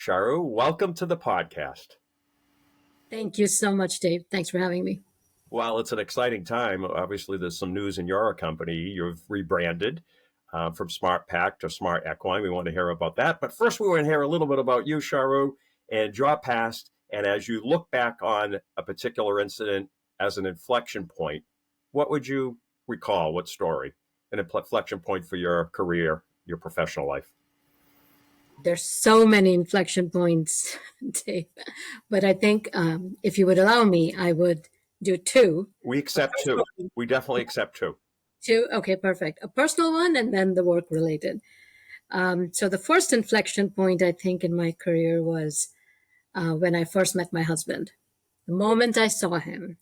Charu, welcome to the podcast. Thank you so much, Dave. Thanks for having me. Well, it's an exciting time. Obviously, there's some news in your company. You've rebranded from Smart Pack to Smart Equine. We want to hear about that. But first, we want to hear a little bit about you, Charu, and your past. And as you look back on a particular incident as an inflection point, what would you recall? What story? An inflection point for your career, your professional life? There's so many inflection points, Dave. But I think if you would allow me, I would do two. We accept two. We definitely accept two. Two? Okay, perfect. A personal one and then the work related. So the first inflection point, I think, in my career was when I first met my husband. The moment I saw him,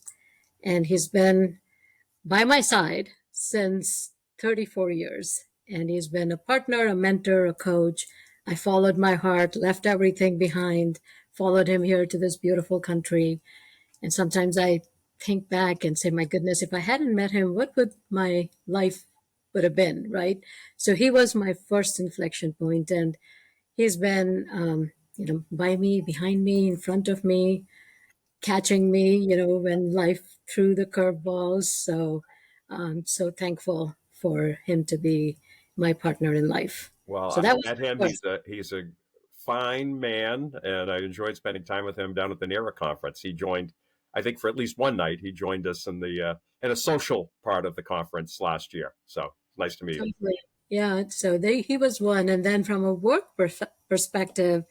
and he's been by my side since 34 years. And he's been a partner, a mentor, a coach. I followed my heart, left everything behind, followed him here to this beautiful country. And sometimes I think back and say, my goodness, if I hadn't met him, what would my life would have been, right? So he was my first inflection point, and he's been, by me, behind me, in front of me, catching me, when life threw the curveballs. So I'm so thankful for him to be my partner in life. Well, So I that was met him. He's a fine man, and I enjoyed spending time with him down at the NERA conference. He joined, I think, for at least one night. He joined us in a social part of the conference last year. So nice to meet you. totally, yeah. So he was one, and then from a work perspective,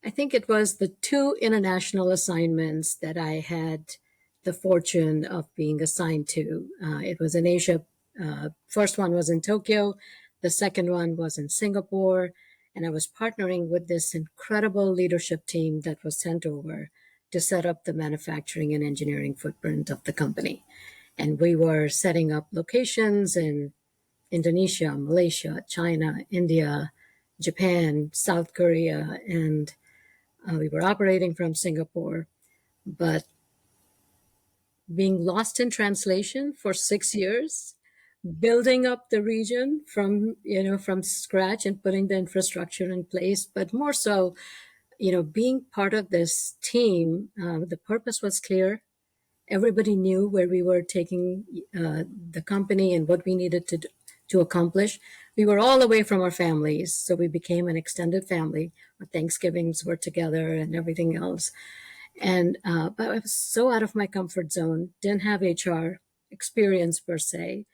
I think it was the two international assignments that I had the fortune of being assigned to. It was in Asia. First one was in Tokyo. The second one was in Singapore. And I was partnering with this incredible leadership team that was sent over to set up the manufacturing and engineering footprint of the company. And we were setting up locations in Indonesia, Malaysia, China, India, Japan, South Korea, and we were operating from Singapore. But being lost in translation for 6 years, building up the region from scratch and putting the infrastructure in place, but more so, being part of this team, the purpose was clear. Everybody knew where we were taking the company and what we needed to accomplish. We were all away from our families, so we became an extended family. Our Thanksgivings were together and everything else. And but I was so out of my comfort zone, didn't have HR experience per se,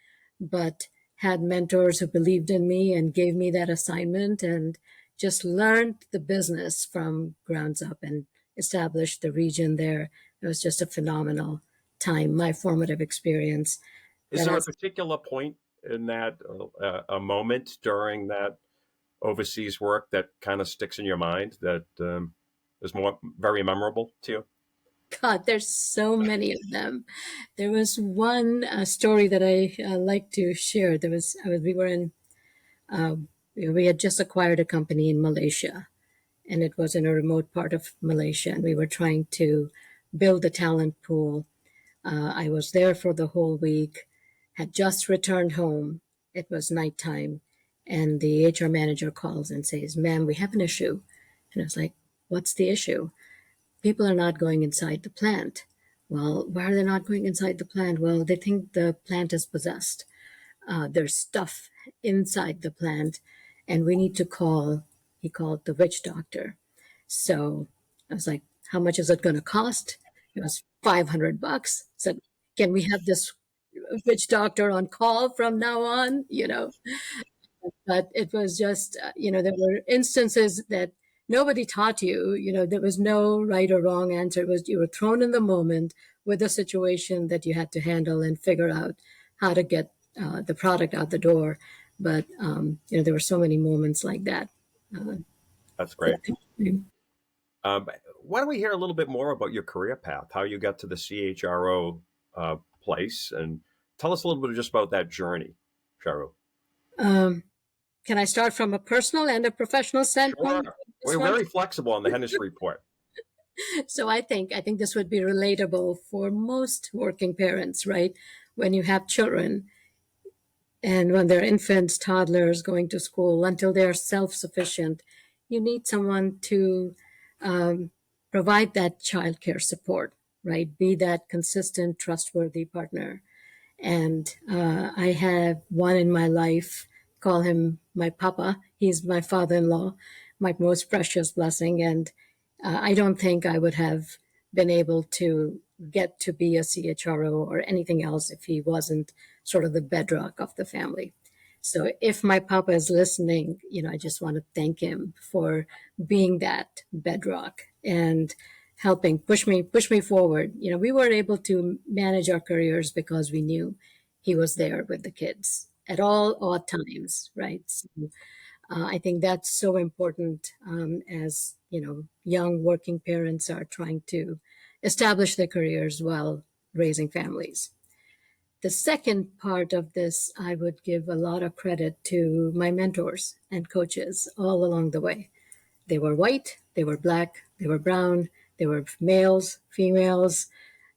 but had mentors who believed in me and gave me that assignment, and just learned the business from grounds up and established the region there. It was just a phenomenal time, my formative experience. Is there a particular point in that, a moment during that overseas work that kind of sticks in your mind that is very memorable to you? God, there's so many of them. There was one story that I like to share. We had just acquired a company in Malaysia, and it was in a remote part of Malaysia, and we were trying to build the talent pool. I was there for the whole week, had just returned home. It was nighttime, and the HR manager calls and says, "Ma'am, we have an issue." And I was like, "What's the issue?" "People are not going inside the plant." "Well, why are they not going inside the plant?" "Well, they think the plant is possessed. There's stuff inside the plant, and we need to call," he called, "the witch doctor." So I was like, "How much is it going to cost?" It was $500. Said, "Can we have this witch doctor on call from now on?" But it was just, there were instances that nobody taught you, there was no right or wrong answer. It was, you were thrown in the moment with a situation that you had to handle and figure out how to get the product out the door. But, there were so many moments like that. That's great. Why don't we hear a little bit more about your career path, how you got to the CHRO place, and tell us a little bit just about that journey, Charu. Can I start from a personal and a professional standpoint? Sure. We're very flexible on the Hennessy report. So I think this would be relatable for most working parents, right? When you have children and when they're infants, toddlers going to school, until they're self-sufficient, you need someone to um, provide that childcare support, right? Be that consistent, trustworthy partner. And I have one in my life, call him my papa. He's my father in law, my most precious blessing. And I don't think I would have been able to get to be a CHRO or anything else if he wasn't sort of the bedrock of the family. So if my papa is listening, I just want to thank him for being that bedrock and helping push me forward. We were able to manage our careers because we knew he was there with the kids at all odd times, right? So, I think that's so important as young working parents are trying to establish their careers while raising families. The second part of this, I would give a lot of credit to my mentors and coaches all along the way. They were white, they were black, they were brown, they were males, females,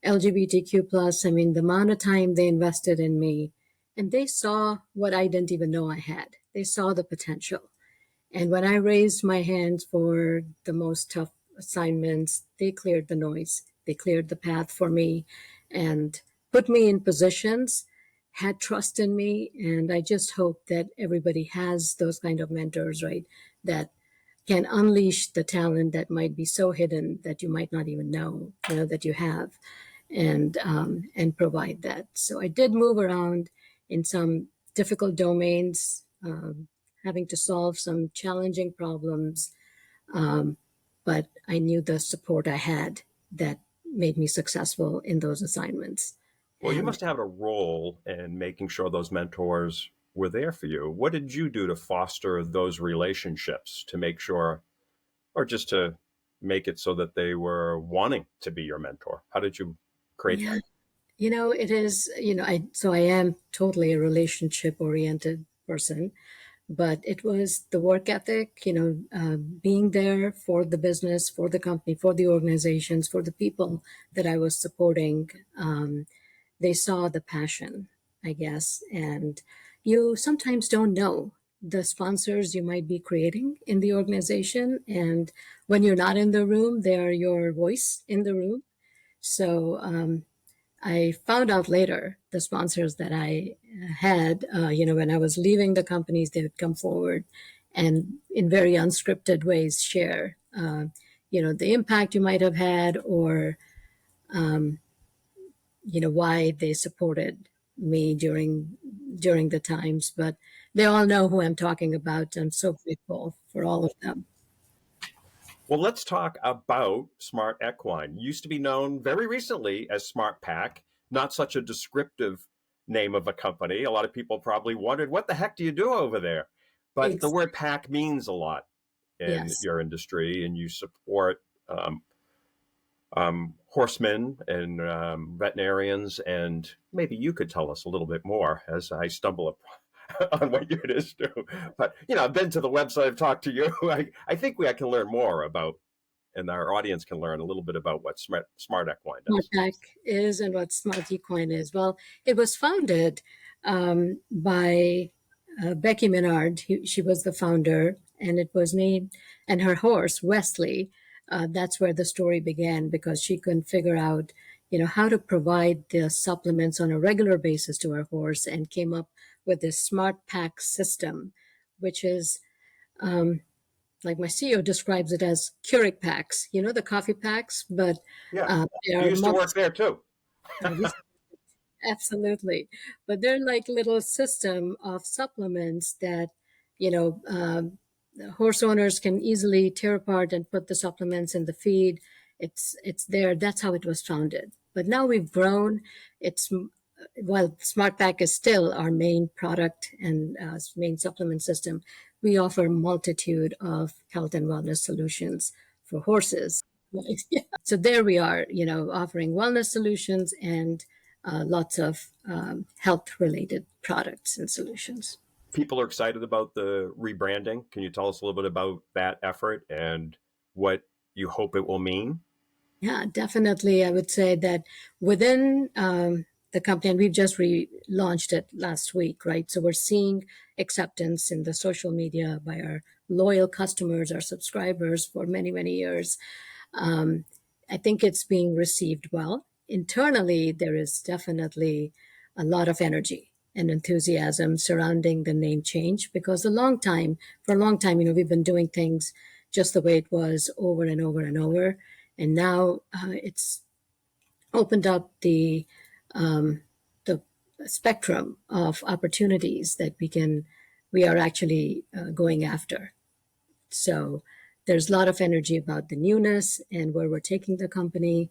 LGBTQ plus. I mean, the amount of time they invested in me, and they saw what I didn't even know I had. They saw the potential. And when I raised my hands for the most tough assignments, they cleared the noise. They cleared the path for me and put me in positions, had trust in me. And I just hope that everybody has those kind of mentors, right? That can unleash the talent that might be so hidden that you might not even know, that you have, and provide that. So I did move around in some difficult domains, having to solve some challenging problems, um, but I knew the support I had that made me successful in those assignments. Well, you And must have had a role in making sure those mentors were there for you. What did you do to foster those relationships to make sure, or just to make it so that they were wanting to be your mentor? How did you create yeah, that? it is, I am totally a relationship oriented person, but it was the work ethic, being there for the business, for the company, for the organizations, for the people that I was supporting. They saw the passion, I guess, and you sometimes don't know the sponsors you might be creating in the organization. And when you're not in the room, they are your voice in the room. So I found out later the sponsors that I had, when I was leaving the companies, they would come forward and in very unscripted ways share, the impact you might have had or, um, why they supported me during the times. But they all know who I'm talking about. I'm so grateful for all of them. Well, let's talk about Smart Equine. Used to be known very recently as Smart Pack, not such a descriptive name of a company. A lot of people probably wondered, what the heck do you do over there? But the word pack means a lot in Yes. your industry, and you support horsemen and veterinarians. And maybe you could tell us a little bit more as I stumble on what it is do. But, I've been to the website, I've talked to you. I think I can learn more about, and our audience can learn a little bit about what Smart Equine does. SmartPack is and what Smart Equine is. Well, it was founded by Becky Menard. She was the founder, and it was named, and her horse, Wesley. That's where the story began because she couldn't figure out, how to provide the supplements on a regular basis to her horse and came up with this Smart Pack system, which is like my CEO describes it as Keurig packs, the coffee packs, but Yeah. they You are used to work there too. absolutely, but they're like little system of supplements that you know horse owners can easily tear apart and put the supplements in the feed. It's there. That's how it was founded. But now we've grown. It's While SmartPack is still our main product and main supplement system, we offer a multitude of health and wellness solutions for horses. Yeah. So there we are, offering wellness solutions and lots of health related products and solutions. People are excited about the rebranding. Can you tell us a little bit about that effort and what you hope it will mean? Yeah, definitely. I would say that within the company, and we've just relaunched it last week, right? So we're seeing acceptance in the social media by our loyal customers, our subscribers for many, many years. I think it's being received well. Internally, there is definitely a lot of energy and enthusiasm surrounding the name change because for a long time, we've been doing things just the way it was over and over and over. And now it's opened up the spectrum of opportunities that we are actually going after. So there's a lot of energy about the newness and where we're taking the company.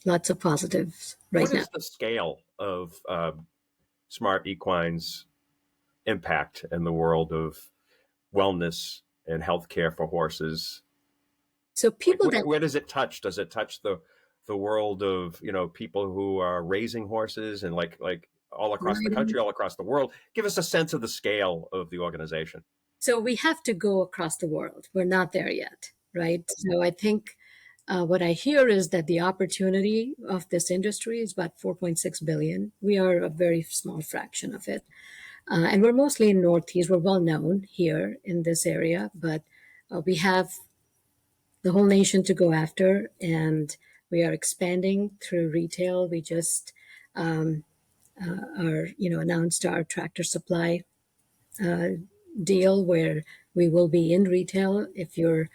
Lots of positives right now. What is the scale of Smart Equine's impact in the world of wellness and healthcare for horses? So people where does it touch? Does it touch the world of people who are raising horses and like all across the country, all across the world? Give us a sense of the scale of the organization. So we have to go across the world. We're not there yet, right? So I think what I hear is that the opportunity of this industry is about 4.6 billion. We are a very small fraction of it. And we're mostly in Northeast. We're well known here in this area, but we have the whole nation to go after, and we are expanding through retail. We just announced our Tractor Supply deal where we will be in retail. If you're,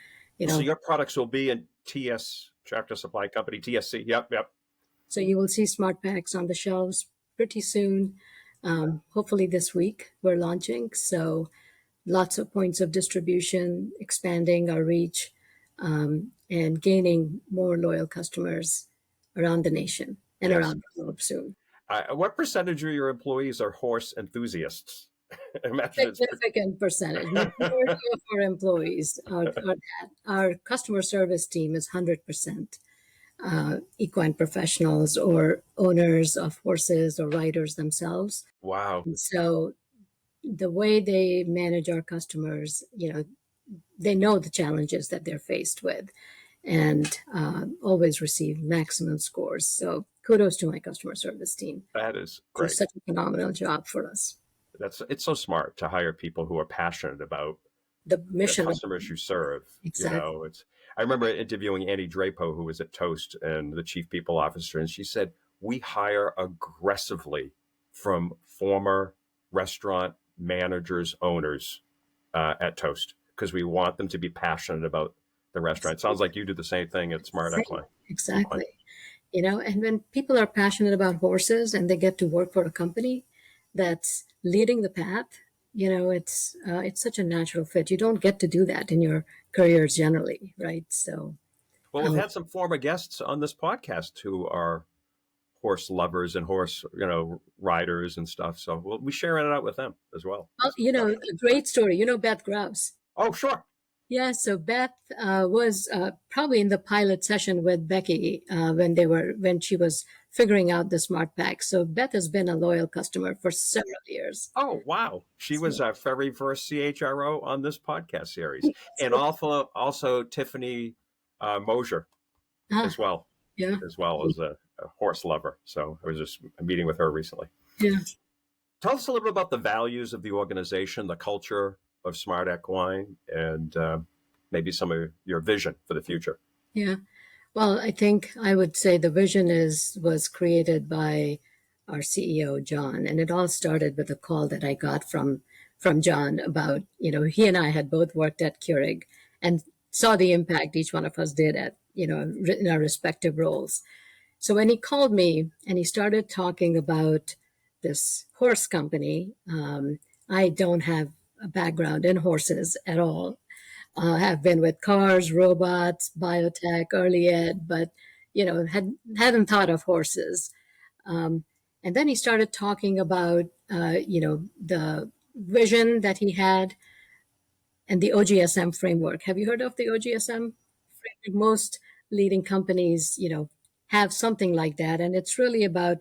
so your products will be in TS Tractor Supply Company, TSC. Yep. So you will see Smart Packs on the shelves pretty soon. Hopefully this week we're launching. So lots of points of distribution, expanding our reach, and gaining more loyal customers around the nation and around the globe soon. What percentage of your employees are horse enthusiasts? Significant percentage. Majority of our employees are that. Our customer service team is 100% equine professionals or owners of horses or riders themselves. Wow. And so the way they manage our customers, they know the challenges that they're faced with and always receive maximum scores. So kudos to my customer service team. That is great. It's such a phenomenal job for us. It's so smart to hire people who are passionate about the mission, the customers you serve. Exactly. I remember interviewing Annie Drapo, who was at Toast and the chief people officer, and she said, we hire aggressively from former restaurant managers, owners at Toast, because we want them to be passionate about the restaurant. It sounds like you do the same thing at Smart Equine. Exactly. And when people are passionate about horses and they get to work for a company that's leading the path, it's such a natural fit. You don't get to do that in your careers generally, right? So, well, we've had some former guests on this podcast who are horse lovers and horse, riders and stuff. So we'll be sharing it out with them as well. Well, a great story. Beth Grouse. Oh, sure. Yeah, so Beth was probably in the pilot session with Becky when she was figuring out the Smart Pack. So Beth has been a loyal customer for several years. Oh, wow. She was our very first CHRO on this podcast series. And also Tiffany Mosier as well. Yeah. As well as a horse lover. So I was just meeting with her recently. Yeah. Tell us a little bit about the values of the organization, the culture of Smart Equine, and maybe some of your vision for the future. Yeah. Well, I think I would say the vision was created by our CEO, John, and it all started with a call that I got from John about, he and I had both worked at Keurig and saw the impact each one of us did at, in our respective roles. So when he called me and he started talking about this horse company, I don't have a background in horses at all. Have been with cars, robots, biotech, early ed, but hadn't thought of horses. And then he started talking about the vision that he had and the OGSM framework. Have you heard of the OGSM framework? Most leading companies, have something like that, and it's really about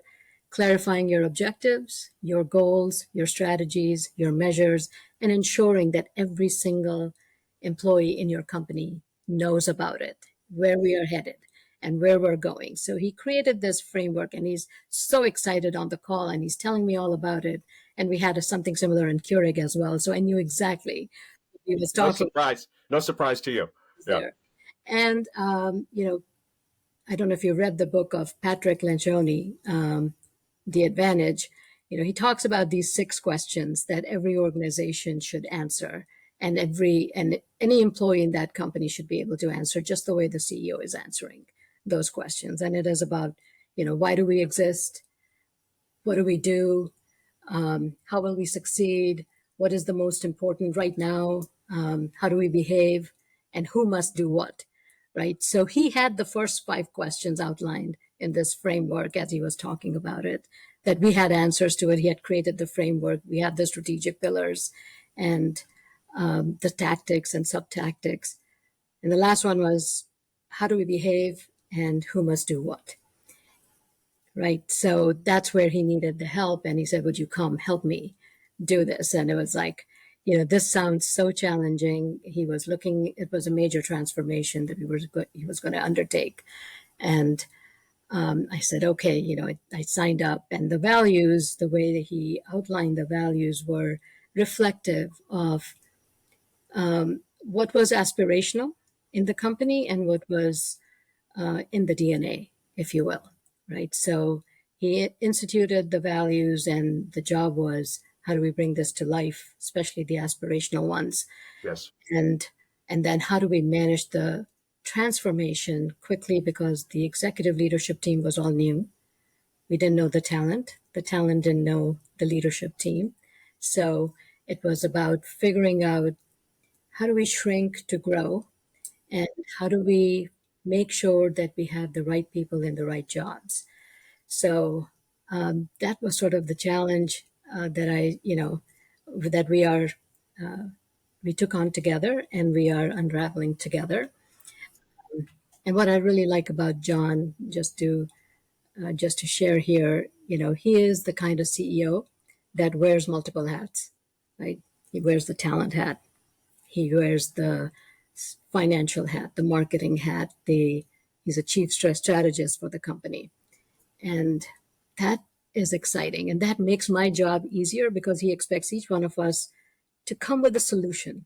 clarifying your objectives, your goals, your strategies, your measures, and ensuring that every single employee in your company knows about it, where we are headed and where we're going. So he created this framework and he's so excited on the call and he's telling me all about it. And we had something similar in Keurig as well. So I knew exactly what he was No talking surprise. No surprise to you. Yeah. there. And, I don't know if you read the book of Patrick Lencioni, The Advantage. He talks about these 6 questions that every organization should answer, and any employee in that company should be able to answer just the way the CEO is answering those questions. And it is about, why do we exist? What do we do? How will we succeed? What is the most important right now? How do we behave? And who must do what? Right. So he had the first 5 questions outlined in this framework as he was talking about it, that we had answers to it. He had created the framework. We had the strategic pillars and the tactics and sub-tactics. And the last one was, how do we behave and who must do what? Right. So that's where he needed the help. And he said, would you come help me do this? And it was like, this sounds so challenging. It was a major transformation that he was going to undertake. And I said, okay, I signed up, and the values, the way that he outlined the values were reflective of what was aspirational in the company and what was in the DNA, if you will, right? So he instituted the values, and the job was, how do we bring this to life, especially the aspirational ones? Yes. And then how do we manage the transformation quickly, because the executive leadership team was all new. We didn't know the talent. The talent didn't know the leadership team. So it was about figuring out, how do we shrink to grow? And how do we make sure that we have the right people in the right jobs? So that was sort of the challenge that we took on together, and we are unraveling together. And what I really like about John, just to share here, he is the kind of CEO that wears multiple hats, right? He wears the talent hat, he wears the financial hat, the marketing hat. He's a chief stress strategist for the company, and that is exciting, and that makes my job easier, because he expects each one of us to come with a solution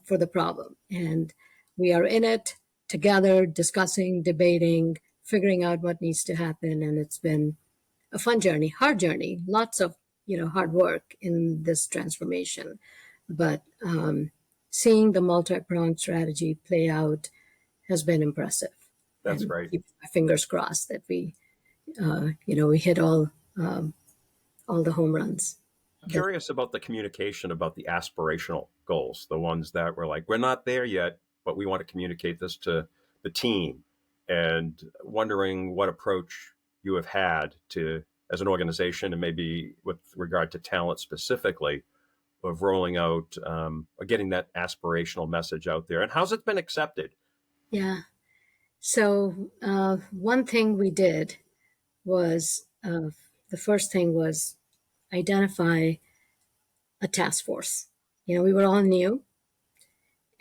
for the problem, and we are in it together, discussing, debating, figuring out what needs to happen. And it's been a fun journey, hard journey, lots of hard work in this transformation, but seeing the multi-pronged strategy play out has been impressive. That's and great. Keep my fingers crossed that we hit all the home runs. Curious about the communication about the aspirational goals, the ones that were like, we're not there yet, but we want to communicate this to the team, and wondering what approach you have had to, as an organization, and maybe with regard to talent specifically, of rolling out or getting that aspirational message out there, and how's it been accepted? Yeah. So one thing we did was, the first thing was identify a task force. We were all new.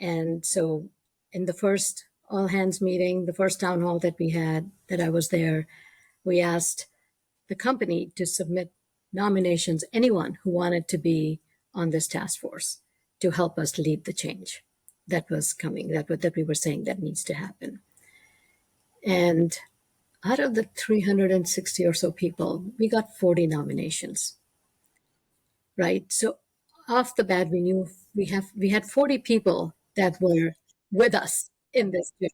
And so in the first all hands meeting, the first town hall that we had, that I was there, we asked the company to submit nominations, anyone who wanted to be on this task force to help us lead the change that was coming, that we were saying that needs to happen. And out of the 360 or so people, we got 40 nominations, right? So off the bat, we knew we had 40 people that were with us in this journey,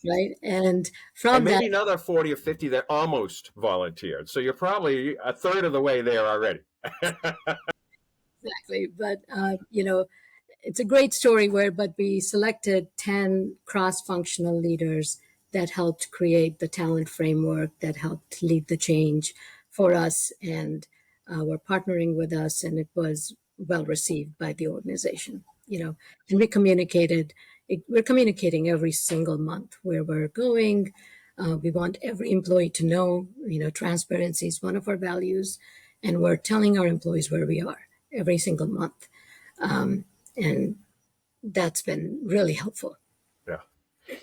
right? And from And that, maybe another 40 or 50 that almost volunteered. So you're probably a third of the way there already. exactly. But it's a great story but we selected 10 cross-functional leaders that helped create the talent framework, that helped lead the change for us, and were partnering with us, and it was well received by the organization. And we're communicating every single month where we're going. We want every employee to know, transparency is one of our values, and we're telling our employees where we are every single month. And that's been really helpful. Yeah.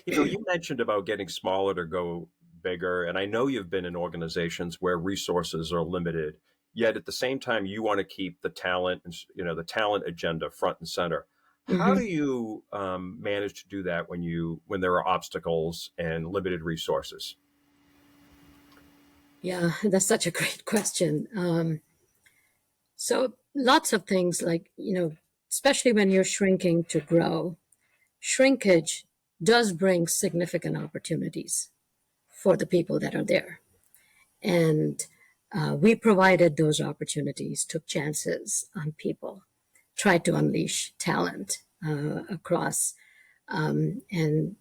You mentioned about getting smaller to go bigger, and I know you've been in organizations where resources are limited yet at the same time you want to keep the talent and the talent agenda front and center. How Hmm. do you manage to do that when there are obstacles and limited resources? Yeah, that's such a great question. So lots of things like, especially when you're shrinking to grow, shrinkage does bring significant opportunities for the people that are there. And we provided those opportunities, took chances on people, tried to unleash talent across, and,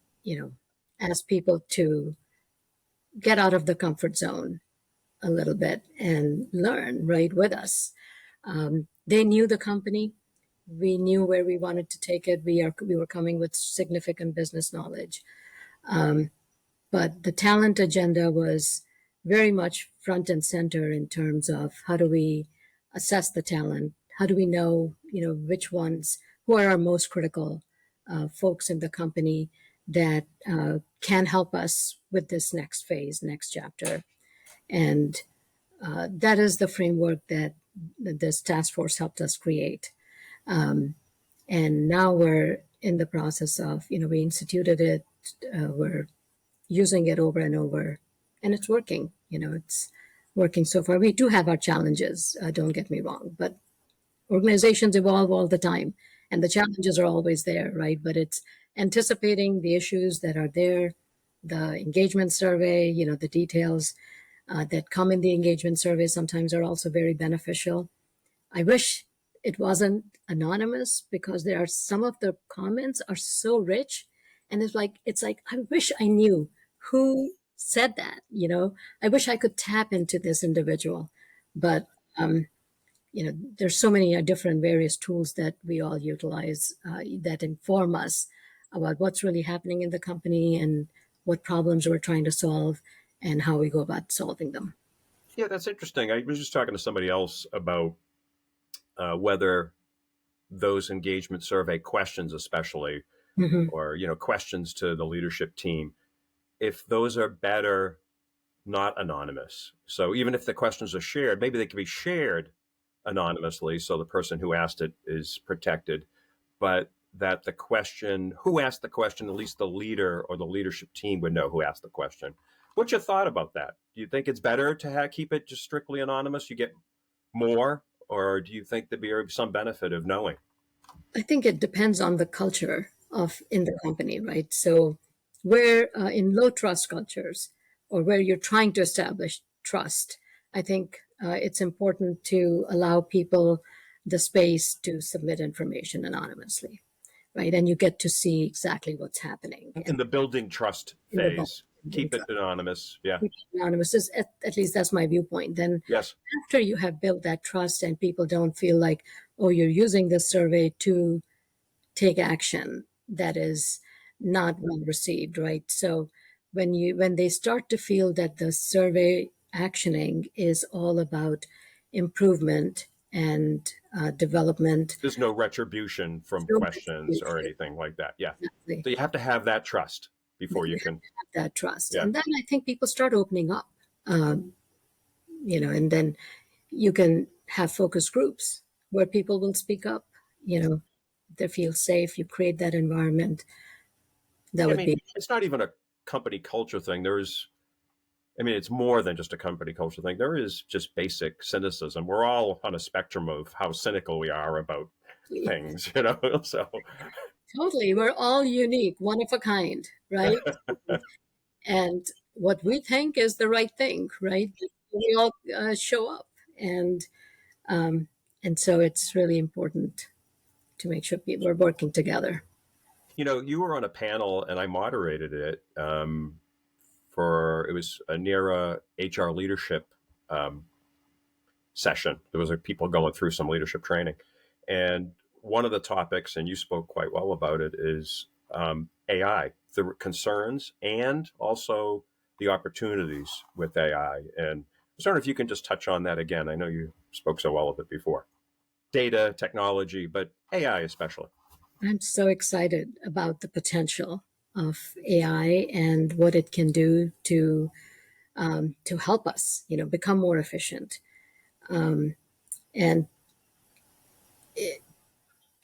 asked people to get out of the comfort zone a little bit and learn right with us. They knew the company. We knew where we wanted to take it. We were coming with significant business knowledge, but the talent agenda was very much front and center in terms of how do we assess the talent? How do we know, which ones, who are our most critical folks in the company that can help us with this next phase, next chapter? And that is the framework that this task force helped us create. Um, and now we're in the process of, we instituted it, we're using it over and over, and it's working. It's working so far. We do have our challenges, don't get me wrong, but organizations evolve all the time, and the challenges are always there, right? But it's anticipating the issues that are there, the engagement survey, the details that come in the engagement survey sometimes are also very beneficial. I wish it wasn't anonymous because there are some of the comments are so rich, and it's like I wish I knew who said that. I wish I could tap into this individual, but um, there's so many different various tools that we all utilize that inform us about what's really happening in the company and what problems we're trying to solve and how we go about solving them. Yeah, that's interesting. I was just talking to somebody else about whether those engagement survey questions, especially, Hmm. or questions to the leadership team, if those are better not anonymous. So even if the questions are shared, maybe they can be shared anonymously, so the person who asked it is protected, but that the question, who asked the question, at least the leader or the leadership team would know who asked the question. What's your thought about that? Do you think it's better to keep it just strictly anonymous? You get more, or do you think there'd be some benefit of knowing? I think it depends on the culture of in the company, right? So, where in low trust cultures or where you're trying to establish trust, I think it's important to allow people the space to submit information anonymously, right? And you get to see exactly what's happening In and the building trust in the phase, keep it anonymous. Yeah. anonymous is at least that's my viewpoint. Then Yes. after you have built that trust and people don't feel like, oh, you're using this survey to take action that is not well received, right? So when they start to feel that the survey actioning is all about improvement and development, There's no retribution from so questions or anything like that. Yeah. exactly, So you have to have that trust then before you you have can. to have that trust, Yeah. and then I think people start opening up, um, and then you can have focus groups where people will speak up, they feel safe. You create that environment. That I would mean, be. it's not even a company culture thing. It's more than just a company culture thing. There is just basic cynicism. We're all on a spectrum of how cynical we are about things, So, Totally. We're all unique, one of a kind, right? And what we think is the right thing, right? We all show up. And um, and so it's really important to make sure people are working together. you were on a panel and I moderated it for it was a near a HR leadership um, session. There was people going through some leadership training, and one of the topics, and you spoke quite well about it, is AI, the concerns, and also the opportunities with AI. And I was wondering if you can just touch on that again. I know you spoke so well of it before. Data, technology, but AI especially. I'm so excited about the potential of AI and what it can do to help us, become more efficient. Um, and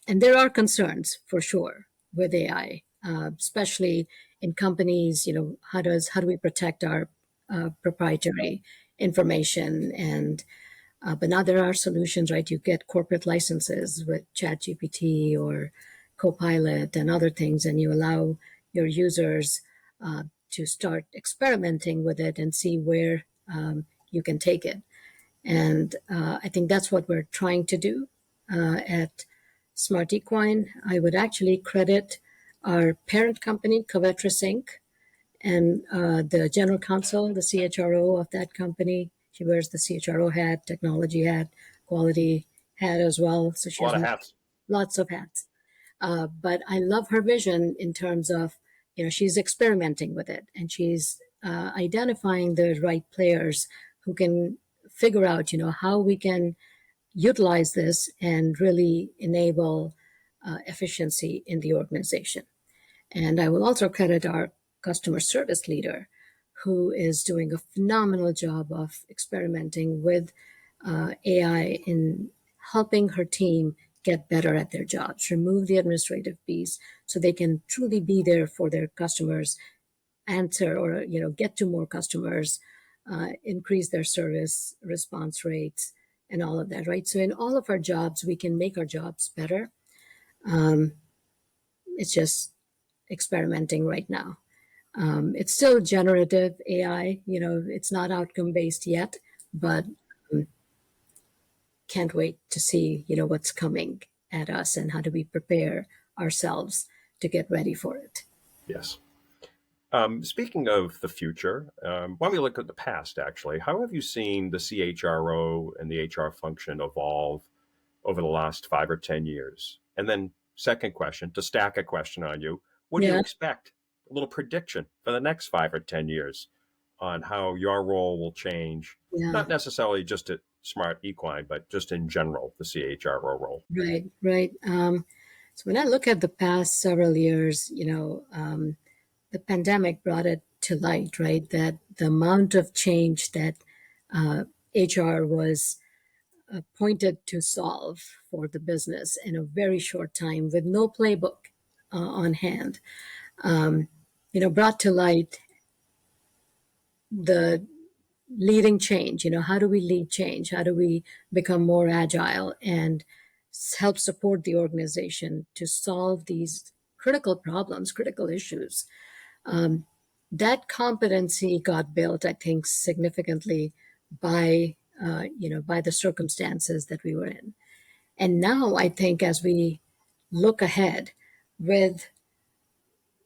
and there are concerns for sure with AI, especially in companies. How do we protect our proprietary information? And but now there are solutions, right? You get corporate licenses with ChatGPT or Copilot and other things, and you allow your users to start experimenting with it and see where you can take it. And I think that's what we're trying to do at Smart Equine. I would actually credit our parent company, Covetrus Inc., and the general counsel, the CHRO of that company. She wears the CHRO hat, technology hat, quality hat as well. So A she lot has of hats. lots of hats. But I love her vision in terms of, she's experimenting with it, and she's identifying the right players who can figure out, how we can utilize this and really enable efficiency in the organization. And I will also credit our customer service leader, who is doing a phenomenal job of experimenting with AI in helping her team get better at their jobs, remove the administrative piece so they can truly be there for their customers, answer or get to more customers, increase their service response rates and all of that, right? So in all of our jobs, we can make our jobs better. It's just experimenting right now. It's still generative AI, it's not outcome based yet, but can't wait to see, what's coming at us and how do we prepare ourselves to get ready for it. Yes. Speaking of the future, why don't we look at the past, actually? How have you seen the CHRO and the HR function evolve over the last 5 or 10 years? And then, second question, to stack a question on you, what do you Yeah, expect? A little prediction for the next 5 or 10 years on how your role will change, yeah, not necessarily just at Smart Equine, but just in general, the CHRO role. right, right. So when I look at the past several years, the pandemic brought it to light, right? That the amount of change that HR was appointed to solve for the business in a very short time with no playbook on hand, brought to light the leading change. How do we lead change? How do we become more agile and help support the organization to solve these critical problems, critical issues? That competency got built, I think, significantly by the circumstances that we were in. And now I think as we look ahead with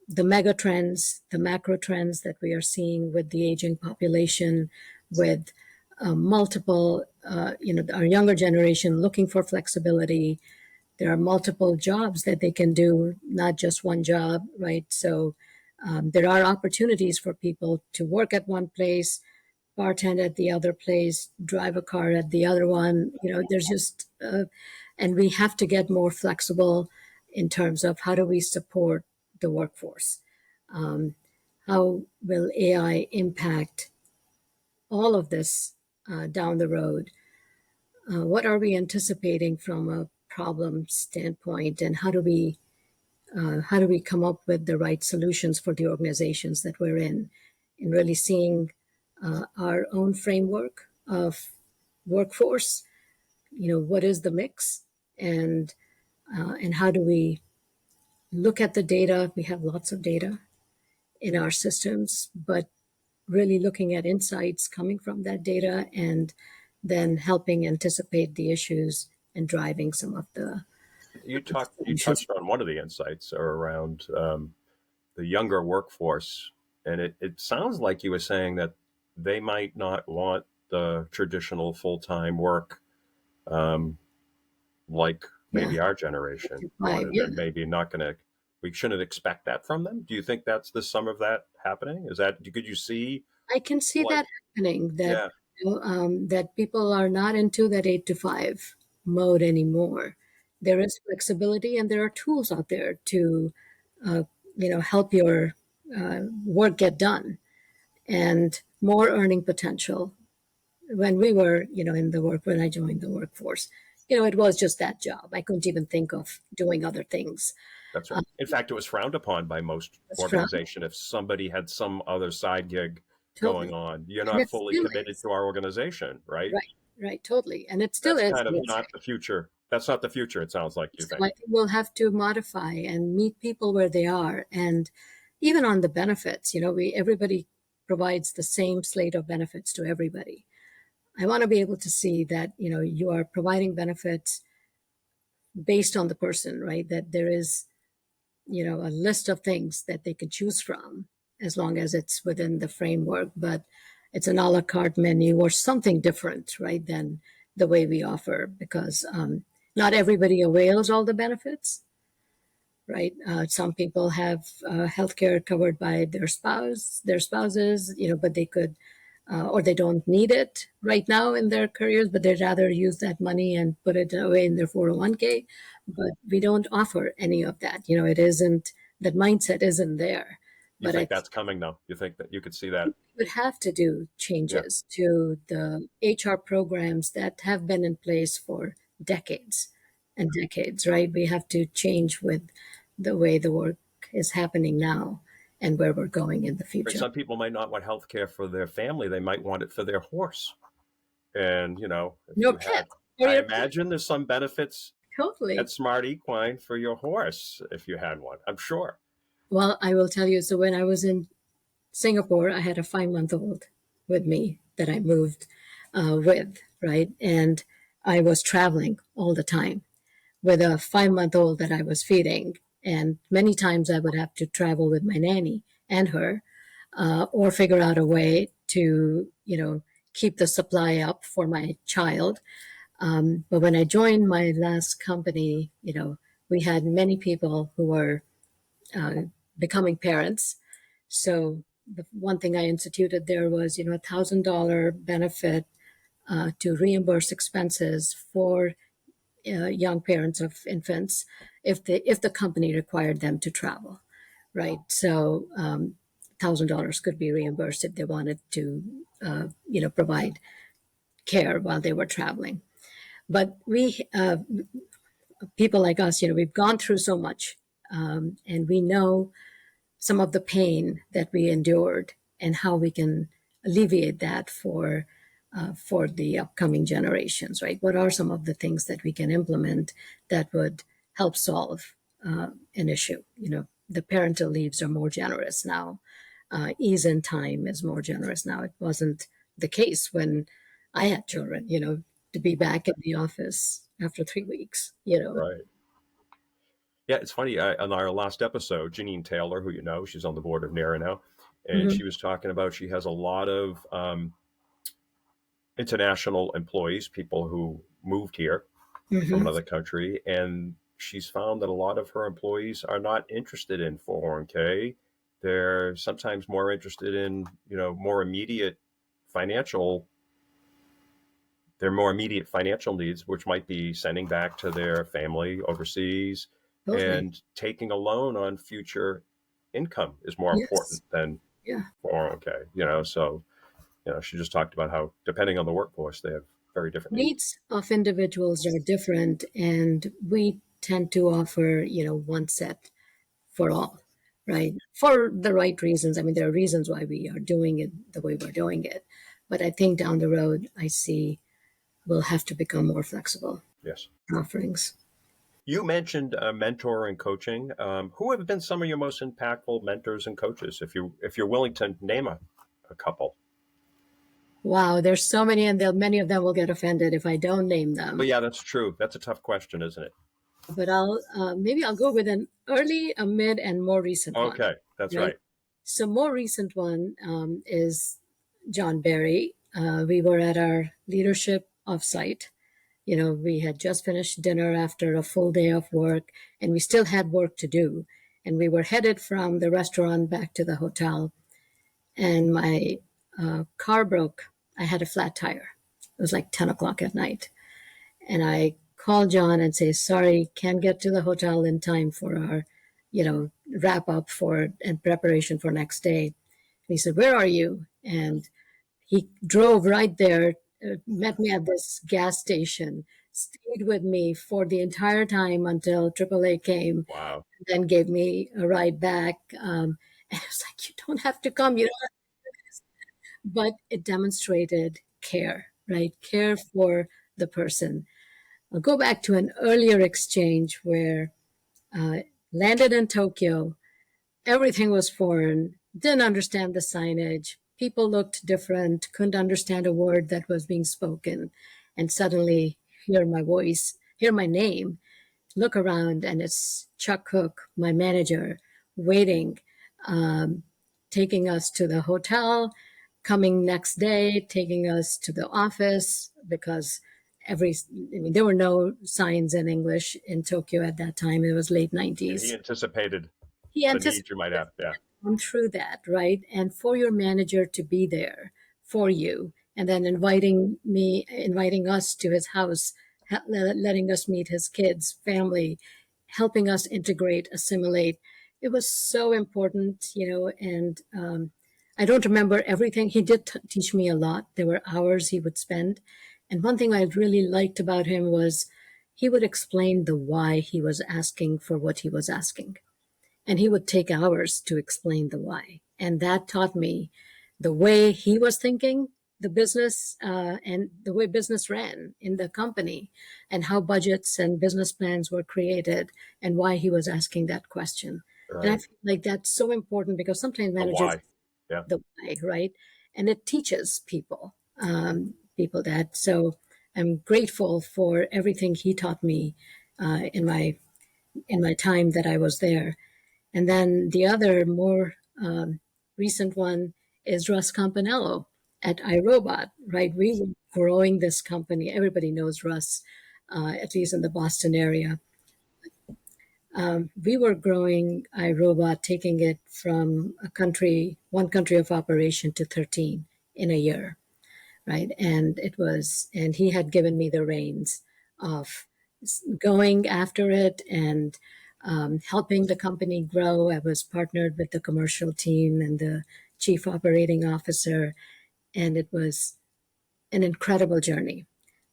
the mega trends, the macro trends that we are seeing with the aging population, with multiple, our younger generation looking for flexibility. There are multiple jobs that they can do, not just one job, right? So there are opportunities for people to work at one place, bartend at the other place, drive a car at the other one. There's just, and we have to get more flexible in terms of how do we support the workforce. How will AI impact all of this down the road? What are we anticipating from a problem standpoint, and how do we come up with the right solutions for the organizations that we're in, and really seeing our own framework of workforce? What is the mix, and how do we look at the data? We have lots of data in our systems, but really looking at insights coming from that data and then helping anticipate the issues and driving some of the You solutions. touched on one of the insights around the younger workforce, and it sounds like you were saying that they might not want the traditional full-time work, um, like Yeah, maybe our generation five. wanted, Yeah, and maybe not going to. We shouldn't expect that from them. Do you think that's the sum of that happening? Is that could you see I can see like that happening. That yeah that people are not into that 8 to 5 mode anymore. There is flexibility, and there are tools out there to uh, help your work get done, and more earning potential when we were, when I joined the workforce, it was just that job. I couldn't even think of doing other things. That's right. In fact, it was frowned upon by most It's from organization if somebody had some other side gig going totally, on. You're and not it fully still committed is. to our organization, right? Right, right, totally, and it still That's is. kind of not the future. That's not the future, it sounds like you So think. I think we'll have to modify and meet people where they are, and even on the benefits, we everybody provides the same slate of benefits to everybody. I want to be able to see that you are providing benefits based on the person, right? That there is a list of things that they could choose from as long as it's within the framework, but it's an a la carte menu or something different, right, than the way we offer, because not everybody avails all the benefits, right? Some people have healthcare covered by their spouses, but they could, or they don't need it right now in their careers, but they'd rather use that money and put it away in their 401k. But we don't offer any of that. It isn't, that mindset isn't there. You But I think think that's coming though? You think that you could see that? we would have to do Yeah. changes to the HR programs that have been in place for decades and decades, right? We have to change with the way the work is happening now and where we're going in the future. Some people might not want health care for their family. They might want it for their horse. And, if Your you pet had, or I your pet, imagine there's some benefits totally. at Smart Equine for your horse if you had one. I'm sure. Well, I will tell you. So when I was in Singapore, I had a 5-month-old with me that I moved with, right? And I was traveling all the time with a 5-month-old that I was feeding. And many times I would have to travel with my nanny and her, or figure out a way to, keep the supply up for my child. But when I joined my last company, we had many people who were uh, becoming parents. So the one thing I instituted there was, $1,000 benefit to reimburse expenses for young parents of infants if the company required them to travel, right? So $1,000 could be reimbursed if they wanted to, provide care while they were traveling. But we people like us, we've gone through so much, and we know some of the pain that we endured and how we can alleviate that for the upcoming generations, right? What are some of the things that we can implement that would help solve an issue? The parental leaves are more generous now. Ease in time is more generous now. It wasn't the case when I had children, to be back in the office after 3 weeks. Right. Yeah, it's funny. On our last episode, Janine Taylor, who you know, she's on the board of NARA now, and Hmm. she was talking about she has a lot of international employees, people who moved here from Hmm. another country, and she's found that a lot of her employees are not interested in 401k. They're sometimes more interested in, more immediate financial their more immediate financial needs, which might be sending back to their family overseas, Totally. and taking a loan on future income is more important Yes. than Yeah. 401k. So she just talked about how depending on the workforce, they have very different needs. Needs of individuals are different, and we tend to offer, one set for all, right? For the right reasons. I mean, there are reasons why we are doing it the way we're doing it. But I think down the road, I see we'll have to become more flexible Yes. offerings. You mentioned mentor and coaching. Who have been some of your most impactful mentors and coaches? If you're willing to name a couple. Wow, there's so many, and many of them will get offended if I don't name But them. yeah, that's true. That's a tough question, isn't it? But maybe I'll go with an early, a mid, and more recent one, Okay, that's right? right. So more recent one is John Barry. We were at our leadership offsite. We had just finished dinner after a full day of work, and we still had work to do. And we were headed from the restaurant back to the hotel, and my car broke. I had a flat tire. It was like 10 o'clock at night. And I called John and say, sorry, can't get to the hotel in time for our, wrap up for and preparation for next day. And he said, where are you? And he drove right there met me at this gas station, stayed with me for the entire time until AAA came, Wow. then gave me a ride back. And I was like, you don't have to come, you know, but it demonstrated care, right? Care for the person. I'll go back to an earlier exchange where uh, landed in Tokyo. Everything was foreign, didn't understand the signage. People looked different, couldn't understand a word that was being spoken. And suddenly hear my voice, hear my name, look around, and it's Chuck Cook, my manager, waiting, um, taking us to the hotel, coming next day, taking us to the office because there were no signs in English in Tokyo at that time. It was late And he 90s. anticipated He the needs anticipated you might have. Yeah. gone through that, right? And for your manager to be there for you and then inviting us to his house, letting us meet his kids, family, helping us integrate, assimilate. It was so important, you know, and I don't remember everything. He did teach me a lot. There were hours he would spend. And one thing I really liked about him was he would explain the why he was asking for what he was asking, and he would take hours to explain the why. And that taught me the way he was thinking, the business, and the way business ran in the company, and how budgets and business plans were created, and why he was asking that question. And I Right. feel like that's so important because sometimes The managers, why. Yeah. the why, right? And it teaches people that. So I'm grateful for everything he taught me in my time that I was there. And then the other more recent one is Russ Campanello at iRobot, right? We were growing this company. Everybody knows Russ, at least in the Boston area. We were growing iRobot, taking it from one country of operation to 13 in a year, right? And he had given me the reins of going after it and helping the company grow. I was partnered with the commercial team and the chief operating officer, and it was an incredible journey.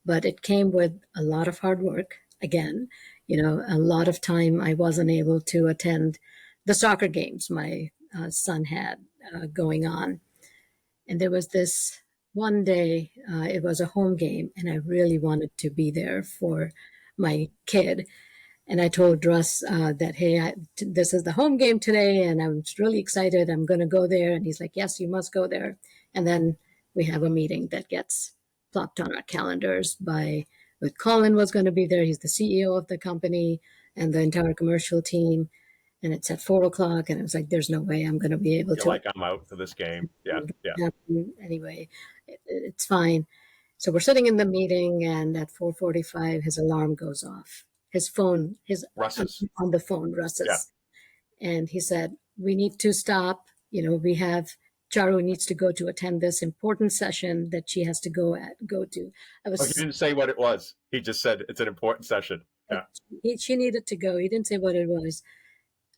But it came with a lot of hard work. Again, you know, a lot of time I wasn't able to attend the soccer games my son had going on, and there was this one day, it was a home game, and I really wanted to be there for my kid. And I told Russ that, hey, this is the home game today, and I'm really excited. I'm going to go there. And he's like, yes, you must go there. And then we have a meeting that gets plopped on our calendars with Colin was going to be there. He's the CEO of the company and the entire commercial team. And it's at 4 o'clock. And I was like, there's no way I'm going to be able You're to like, I'm out for this game. Yeah. Yeah. anyway. It's fine. So we're sitting in the meeting, and at 4:45, his alarm goes off. His phone, his Russ's. on the phone, Yeah. Russ's, and he said, "We need to stop. You know, we have Charu needs to go to attend this important session that she has to go to." I Oh, he was didn't say what it was. He just said it's an important session. Yeah. she needed to go. He didn't say what it was.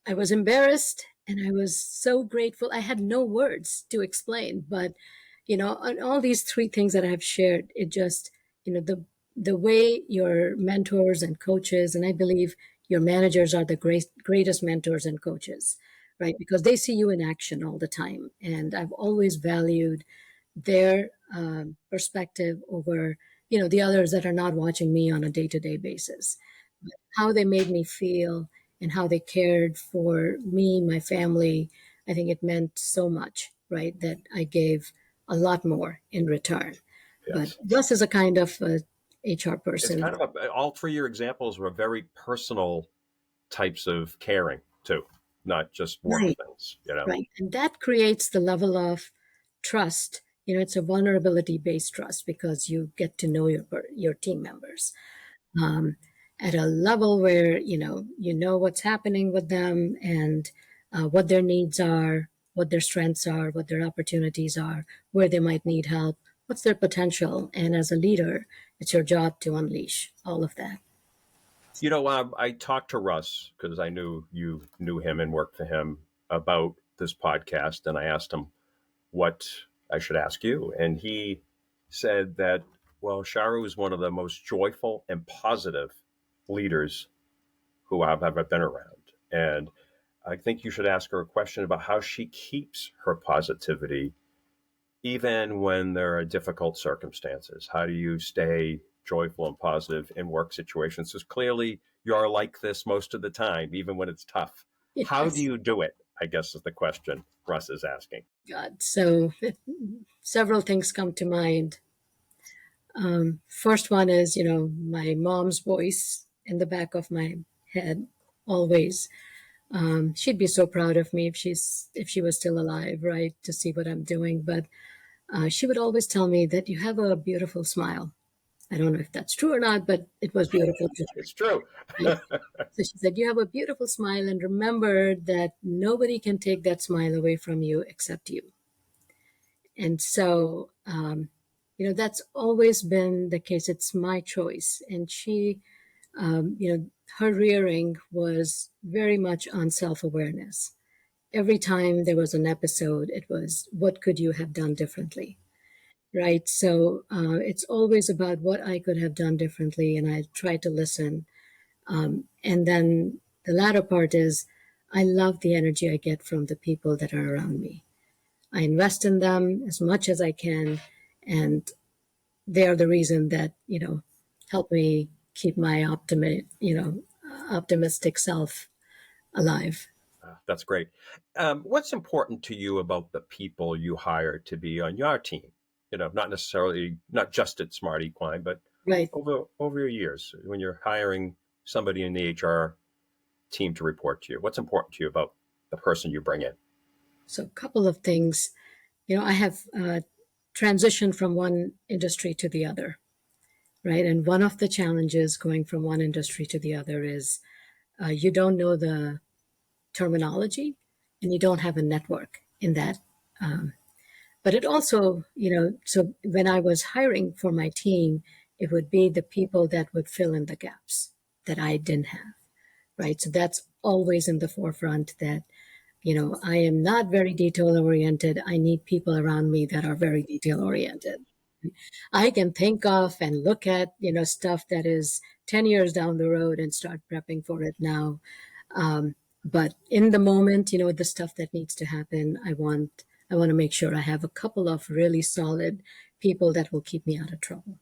I was embarrassed and I was so grateful. I had no words to explain, but you know, on all these three things that I've shared, it just, you know, the way your mentors and coaches, and I believe your managers are the greatest mentors and coaches, right? Because they see you in action all the time. And I've always valued their perspective over, you know, the others that are not watching me on a day-to-day basis. But how they made me feel and how they cared for me, my family, I think it meant so much, right? That I gave a lot more in return. But Yes. Russ is a kind of HR It's person. kind of all three of your examples were very personal types of caring too, not just work Right, things, you know? right. And that creates the level of trust. You know, it's a vulnerability based trust because you get to know your team members um, at a level where you know what's happening with them and what their needs are, what their strengths are, what their opportunities are, where they might need help, what's their potential. And as a leader, it's your job to unleash all of that. You know, I talked to Russ because I knew you knew him and worked for him about this podcast, and I asked him what I should ask you, and he said that Well, Charu is one of the most joyful and positive leaders who I've ever been around. And I think you should ask her a question about how she keeps her positivity even when there are difficult circumstances. How do you stay joyful and positive in work situations? Because clearly you're like this most of the time, even when it's tough. How do Yes. you do it? I guess is the question Russ is asking. God. So several things come to mind. First one is, my mom's voice in the back of my head always. She'd be so proud of me if she was still alive, right, to see what I'm doing. But she would always tell me that you have a beautiful smile. I don't know if that's true or not, but it was beautiful to It's true. her. Right? So she said, you have a beautiful smile, and remember that nobody can take that smile away from you except you. And so, that's always been the case. It's my choice. And she, her rearing was very much on self awareness. Every time there was an episode, it was, what could you have done differently? Right. So it's always about what I could have done differently. And I try to listen. And then the latter part is, I love the energy I get from the people that are around me. I invest in them as much as I can. And they are the reason that, help me keep my optimistic self alive. That's great. What's important to you about the people you hire to be on your team? Not necessarily, not just at Smart Equine, but Right. over your years when you're hiring somebody in the HR team to report to you. What's important to you about the person you bring in? So a couple of things, I have transitioned from one industry to the other, right? And one of the challenges going from one industry to the other is you don't know the terminology and you don't have a network in that. Um, but it also, so when I was hiring for my team, it would be the people that would fill in the gaps that I didn't have, right? So that's always in the forefront that, I am not very detail oriented. I need people around me that are very detail oriented. I can think of and look at, stuff that is 10 years down the road and start prepping for it now. But in the moment, the stuff that needs to happen, I want to make sure I have a couple of really solid people that will keep me out of trouble.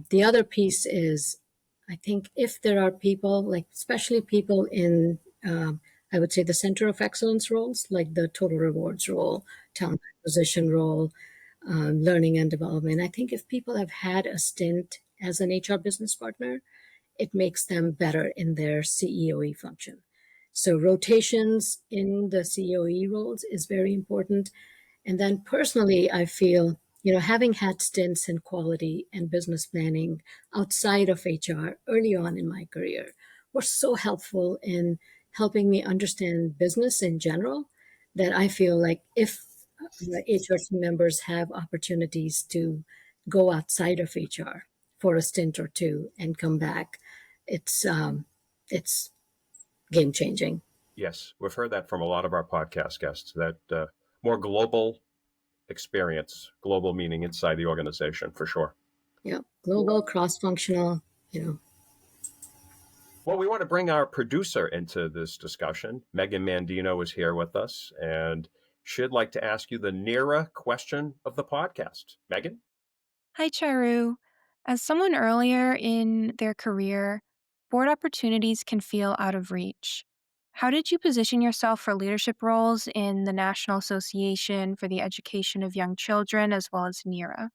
The other piece is, I think if there are people, like especially people in, I would say the center of excellence roles, like the total rewards role, talent acquisition role, learning and development. I think if people have had a stint as an HR business partner, it makes them better in their CEOE function. So rotations in the COE roles is very important. And then personally, I feel, having had stints in quality and business planning outside of HR early on in my career were so helpful in helping me understand business in general that I feel like if the HR team members have opportunities to go outside of HR for a stint or two and come back, it's game changing. Yes, we've heard that from a lot of our podcast guests that more global experience, global meaning inside the organization for sure. Yeah, global, cross functional, Well, we want to bring our producer into this discussion. Megan Mandino is here with us, and she'd like to ask you the NERA question of the podcast. Megan? Hi, Charu. As someone earlier in their career, board opportunities can feel out of reach. How did you position yourself for leadership roles in the National Association for the Education of Young Children as well as NERA?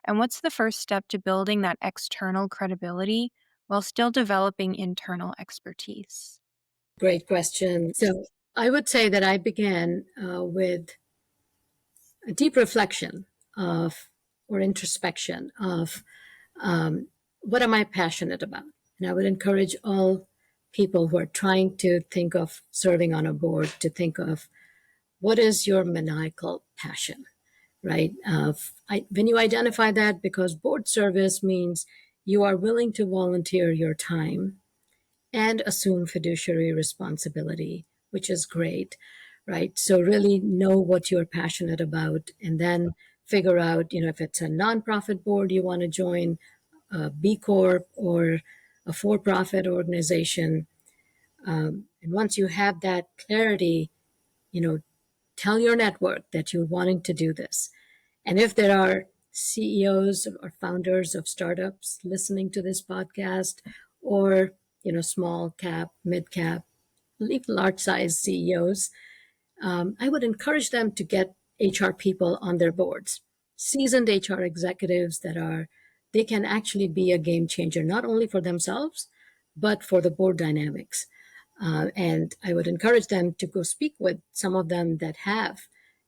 And what's the first step to building that external credibility while still developing internal expertise? great question. So I would say that I began with a deep reflection of, or introspection of, what am I passionate about? And I would encourage all people who are trying to think of serving on a board to think of what is your maniacal passion, right? When you identify that, because board service means you are willing to volunteer your time and assume fiduciary responsibility, which is great, right? So really know what you're passionate about and then figure out, if it's a nonprofit board you want to join, a B Corp or a for-profit organization. And once you have that clarity, tell your network that you're wanting to do this. And if there are CEOs or founders of startups listening to this podcast, or small cap, mid cap, even large size CEOs, I would encourage them to get HR people on their boards, seasoned HR executives they can actually be a game changer, not only for themselves, but for the board dynamics. And I would encourage them to go speak with some of them that have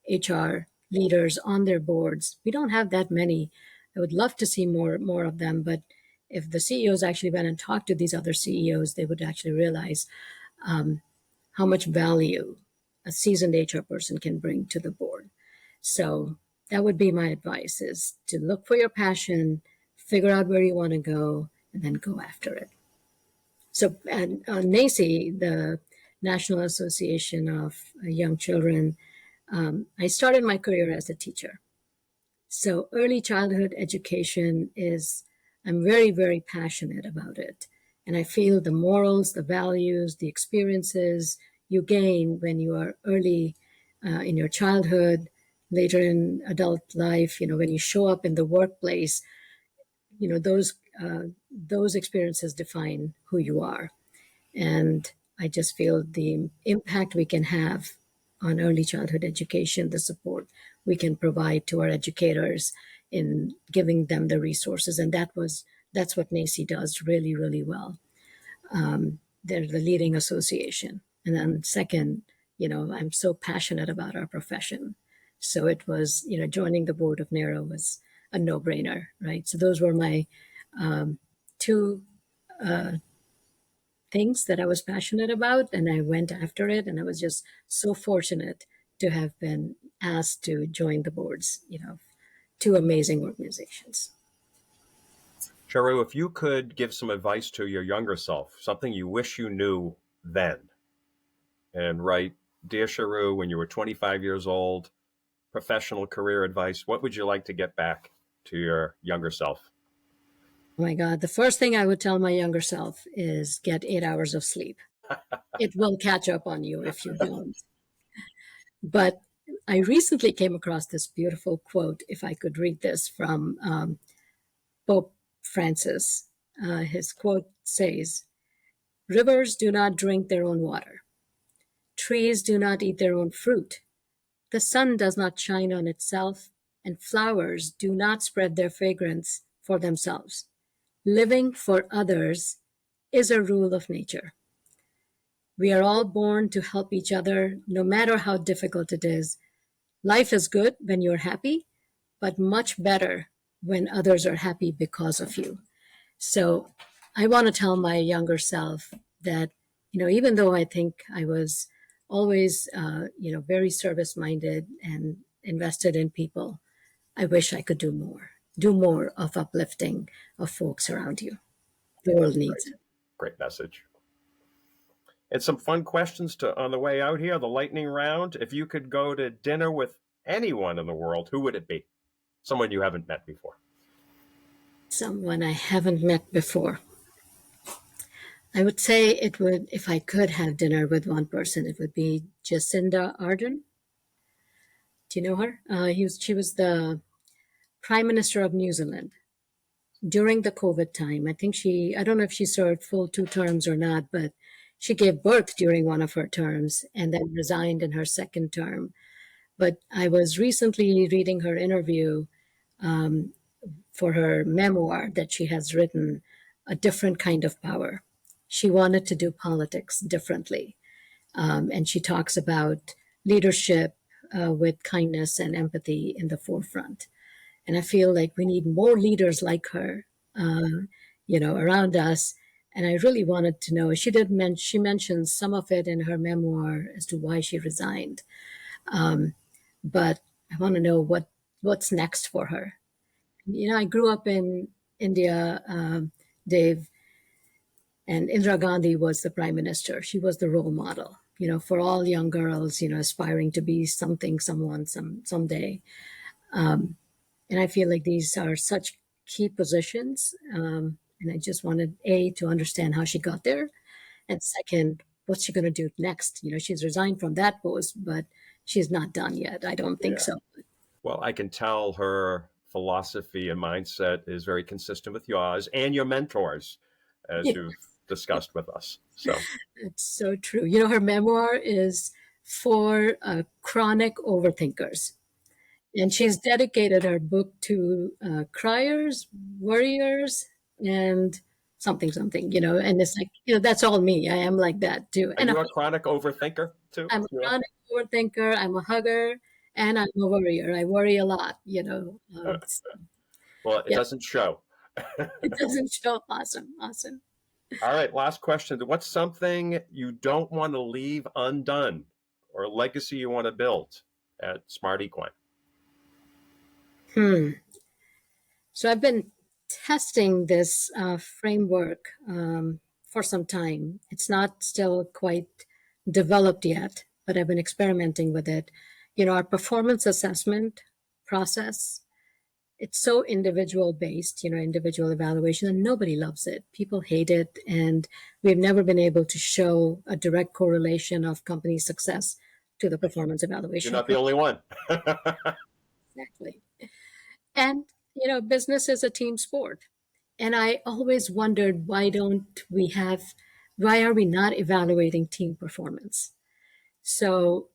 HR leaders on their boards. We don't have that many. I would love to see more of them, but if the CEOs actually went and talked to these other CEOs, they would actually realize how much value a seasoned HR person can bring to the board. So that would be my advice, is to look for your passion, figure out where you want to go, and then go after it. So at NACCE, the National Association of Young Children, I started my career as a teacher. So early childhood education I'm very, very passionate about it. And I feel the morals, the values, the experiences you gain when you are early in your childhood, later in adult life, when you show up in the workplace, those experiences define who you are. And I just feel the impact we can have on early childhood education, the support we can provide to our educators in giving them the resources. And that's what NACCE does really, really well. They're the leading association. And then second, I'm so passionate about our profession. So it was, joining the board of NARO was a no-brainer, right? So those were my two things that I was passionate about, and I went after it. And I was just so fortunate to have been asked to join the boards, two amazing organizations. Charu, if you could give some advice to your younger self, something you wish you knew then, and write, Dear Charu, when you were 25 years old, professional career advice, what would you like to get back to your younger self? Oh my God, the first thing I would tell my younger self is get 8 hours of sleep. It will catch up on you if you don't. But I recently came across this beautiful quote, if I could read this, from Pope Francis. His quote says, "Rivers do not drink their own water. Trees do not eat their own fruit. The sun does not shine on itself, and flowers do not spread their fragrance for themselves. Living for others is a rule of nature. We are all born to help each other, no matter how difficult it is. Life is good when you're happy, but much better when others are happy because of you." So I want to tell my younger self that, even though I think I was always, very service-minded and invested in people, I wish I could do more of uplifting of folks around you. The world needs it. Great message. And some fun questions on the way out here, the lightning round. If you could go to dinner with anyone in the world, who would it be? Someone you haven't met before. Someone I haven't met before. I would say it would, if I could have dinner with one person, it would be Jacinda Ardern. Do you know her? She was the Prime Minister of New Zealand during the COVID time. I don't know if she served full 2 terms or not, but she gave birth during one of her terms and then resigned in her second term. But I was recently reading her interview for her memoir that she has written, A Different Kind of Power. She wanted to do politics differently. And she talks about leadership with kindness and empathy in the forefront. And I feel like we need more leaders like her, around us. And I really wanted to know, she mentions some of it in her memoir as to why she resigned. But I want to know what's next for her. I grew up in India, Dave, and Indira Gandhi was the prime minister. She was the role model, for all young girls, aspiring to be something, someone, someday. And I feel like these are such key positions. And I just wanted to understand how she got there, and second, what's she going to do next? She's resigned from that post, but she's not done yet. I don't think Yeah. so. Well, I can tell her philosophy and mindset is very consistent with yours and your mentors, as Yeah, you've discussed with us. So, it's so true. Her memoir is for chronic overthinkers. And she's dedicated her book to criers, worriers, and something, something, and it's like, that's all me. I am like that too. are And you a chronic overthinker too? I'm a Yeah. chronic overthinker, I'm a hugger, and I'm a worrier. I worry a lot, Well, it yeah, doesn't show. it doesn't show. Awesome, awesome. All right, last question. What's something you don't want to leave undone or a legacy you want to build at Smart Equine? Hmm. So I've been testing this framework for some time. It's not still quite developed yet, but I've been experimenting with it. Our performance assessment process, it's so individual based, individual evaluation, and nobody loves it. People hate it. And we've never been able to show a direct correlation of company success to the performance You're evaluation. not the only one. Exactly. And, business is a team sport. And I always wondered, why are we not evaluating team performance? So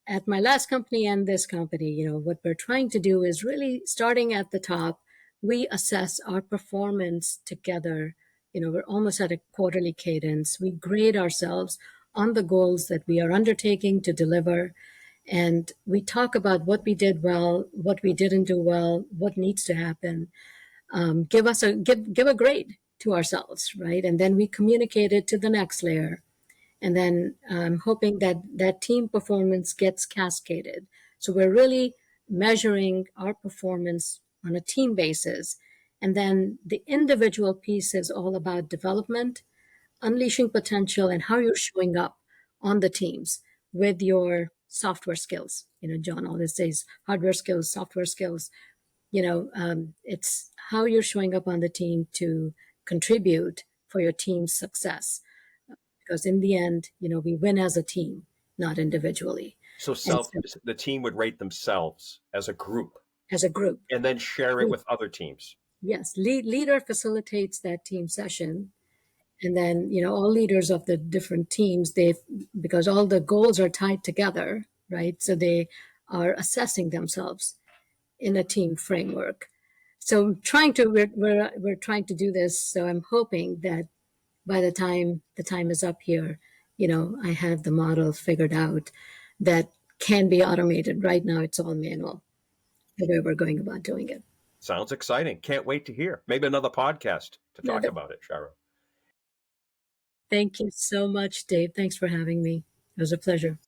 at my last company and this company, what we're trying to do is really starting at the top, we assess our performance together. We're almost at a quarterly cadence. We grade ourselves on the goals that we are undertaking to deliver. And we talk about what we did well, what we didn't do well, what needs to happen. Give a grade to ourselves, right? And then we communicate it to the next layer, and then I'm hoping that that team performance gets cascaded. So we're really measuring our performance on a team basis. And then the individual piece is all about development, unleashing potential, and how you're showing up on the teams with your software skills. John always says hardware skills, software skills. It's how you're showing up on the team to contribute for your team's success, because in the end, we win as a team, not individually. So And self, so the team would rate themselves as a group as a group, and then share it with other teams. yes, leader facilitates that team session. And then, all leaders of the different teams, because all the goals are tied together, right? So they are assessing themselves in a team framework. So we're trying to do this. So I'm hoping that by the time is up here, I have the model figured out that can be automated. Right now, it's all manual, the way we're going about doing it. Sounds exciting. Can't wait to hear. Maybe another podcast to Yeah, talk about it, Charu. thank you so much, Dave. Thanks for having me. It was a pleasure.